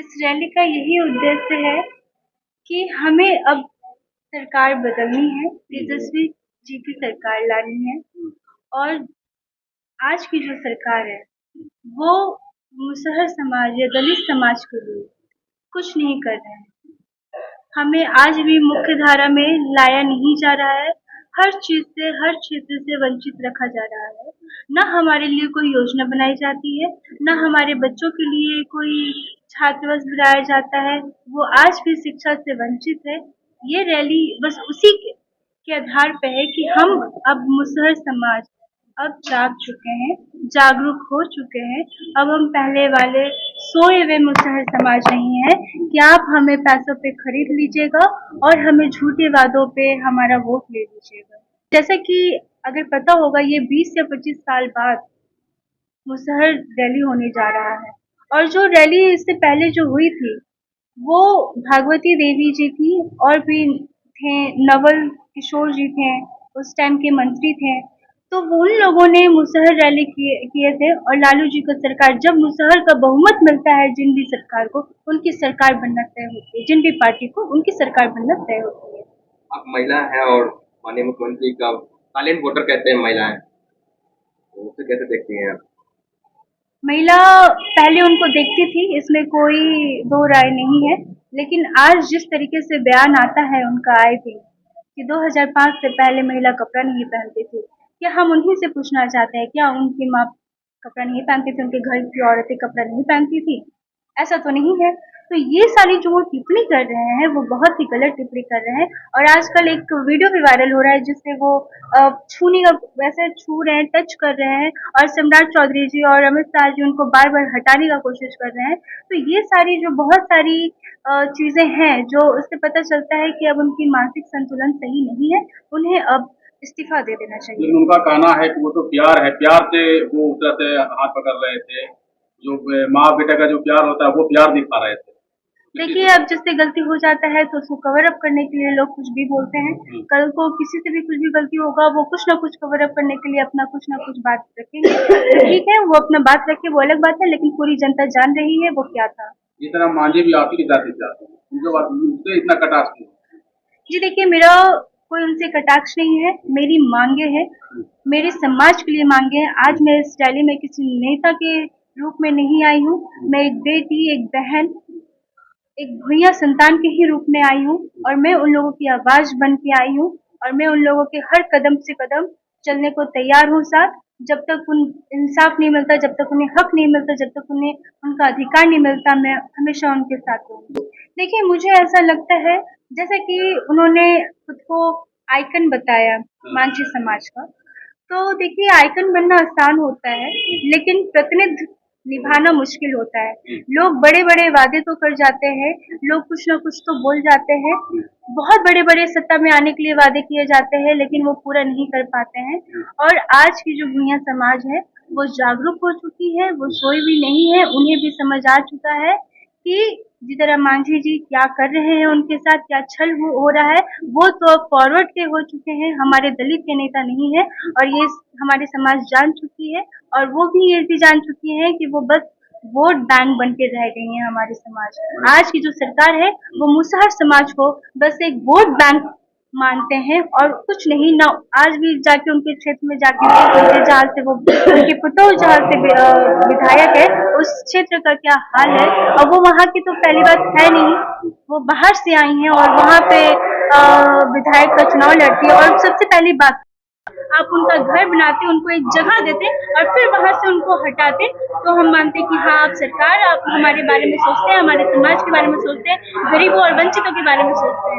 इस रैली का यही उद्देश्य है कि हमें अब सरकार बदलनी है, तेजस्वी जी की सरकार लानी है। और आज की जो सरकार है वो मुसहर समाज या दलित समाज के लिए कुछ नहीं कर रहे हैं। हमें आज भी मुख्य धारा में लाया नहीं जा रहा है। हर चीज से, हर क्षेत्र से वंचित रखा जा रहा है। न हमारे लिए कोई योजना बनाई जाती है, न हमारे बच्चों के लिए कोई छात्रावास बनाया जाता है। वो आज भी शिक्षा से वंचित है। ये रैली बस उसी के आधार पे है कि हम अब मुसहर समाज अब जाग चुके हैं, जागरूक हो चुके हैं। अब हम पहले वाले सोए हुए मुसहर समाज नहीं है कि आप हमें पैसों पे खरीद लीजिएगा और हमें झूठे वादों पे हमारा वोट ले लीजिएगा। जैसा कि अगर पता होगा, ये 20 या 25 साल बाद मुसहर रैली होने जा रहा है। और जो रैली इससे पहले जो हुई थी वो भागवती देवी जी थी और भी थे, नवल किशोर जी थे, उस टाइम के मंत्री थे। तो वो उन लोगों ने मुसहर रैली किए थे। और लालू जी को सरकार, जब मुसहर का बहुमत मिलता है जिन भी सरकार को, उनकी सरकार बनना तय होती है। जिन भी पार्टी को उनकी सरकार बनना तय होती है। आप महिला हैं और माननीय मुख्यमंत्री का साइलेंट वोटर कहते हैं महिलाएं, तो उसे कैसे देखती हैं आप? महिला पहले उनको देखती थी, इसमें कोई दो राय नहीं है। लेकिन आज जिस तरीके से बयान आता है उनका आए थे कि 2005 से पहले महिला कपड़ा नहीं पहनती थी, क्या हम उन्हीं से पूछना चाहते हैं, क्या उनकी माँ कपड़ा नहीं पहनती थी, उनके घर की औरतें कपड़ा नहीं पहनती थी? ऐसा तो नहीं है। तो ये सारी जो वो टिप्पणी कर रहे हैं वो बहुत ही गलत टिप्पणी कर रहे हैं। और आजकल एक वीडियो भी वायरल हो रहा है जिससे वो छूने का, वैसे छू रहे हैं, टच कर रहे हैं और सम्राट चौधरी जी और अमित शाह जी उनको बार बार हटाने का कोशिश कर रहे हैं। तो ये सारी जो बहुत सारी चीजें हैं जो उससे पता चलता है कि अब उनकी मानसिक संतुलन सही नहीं है। उन्हें अब इस्तीफा दे देना चाहिए। उनका कहना है कि वो तो प्यार है, प्यार से वो उधर से हाथ पकड़ रहे थे। जो माँ बेटा का जो प्यार होता है वो प्यार दिखा रहे थे। देखिए, अब जिससे गलती हो जाता है तो उसको कवर अप करने के लिए लोग कुछ भी बोलते हैं। कल को किसी से भी कुछ भी गलती होगा, वो कुछ ना कुछ कवर अप करने के लिए अपना कुछ ना कुछ बात रखेंगे। तो ठीक है, वो अपना बात रखे, वो अलग बात है, लेकिन पूरी जनता जान रही है वो क्या था। इस तरह मांझी भी आप ही के साथ जाते हैं, उनके बाद उनसे इतना कटाक्ष क्यों? जी देखिए, मेरा कोई उनसे कटाक्ष नहीं है। मेरी मांगे हैं, मेरे समाज के लिए मांगे हैं। आज मैं इस रैली में किसी नेता के रूप में नहीं आई हूँ। मैं एक बेटी, एक बहन, एक भैया संतान के ही रूप में आई हूँ। और मैं उन लोगों की आवाज बन के आई हूँ। और मैं उन लोगों के हर कदम से कदम चलने को तैयार हूँ साथ। जब तक उन इंसाफ नहीं मिलता, जब तक उन्हें हक नहीं मिलता, जब तक उन्हें उनका अधिकार नहीं मिलता, मैं हमेशा उनके साथ रहूंगी। देखिए, मुझे ऐसा लगता है जैसे कि उन्होंने खुद को आइकन बताया मांझी समाज का। तो देखिए, आइकन बनना आसान होता है लेकिन प्रतिनिधि निभाना मुश्किल होता है। लोग बड़े बड़े वादे तो कर जाते हैं, लोग कुछ ना कुछ तो बोल जाते हैं, बहुत बड़े बड़े सत्ता में आने के लिए वादे किए जाते हैं, लेकिन वो पूरा नहीं कर पाते हैं। और आज की जो भूया समाज है वो जागरूक हो चुकी है, वो सोई भी नहीं है। उन्हें भी समझ आ चुका है कि जिस तरह मांझी जी क्या कर रहे हैं, उनके साथ क्या छल हो रहा है, वो तो फॉरवर्ड के हो चुके हैं, हमारे दलित के नेता नहीं है। और ये हमारे समाज जान चुकी है। और वो भी ये भी जान चुकी है कि वो बस वोट बैंक बन के रह गई है। हमारे समाज, आज की जो सरकार है वो मुसहर समाज को बस एक वोट बैंक मानते हैं और कुछ नहीं। ना आज भी जाके उनके क्षेत्र में जाके जहाँ से वो उनके पुतौह जहाँ से विधायक है, उस क्षेत्र का क्या हाल है। और वो वहाँ की तो पहली बात है नहीं, वो बाहर से आई हैं और वहाँ पे विधायक का चुनाव लड़ती है। और सबसे पहली बात, आप उनका घर बनाते, उनको एक जगह देते और फिर वहां से उनको हटाते, तो हम मानते कि हाँ, आप सरकार, आप हमारे बारे में सोचते हैं, हमारे समाज के बारे में सोचते हैं, गरीबों और वंचितों के बारे में सोचते हैं।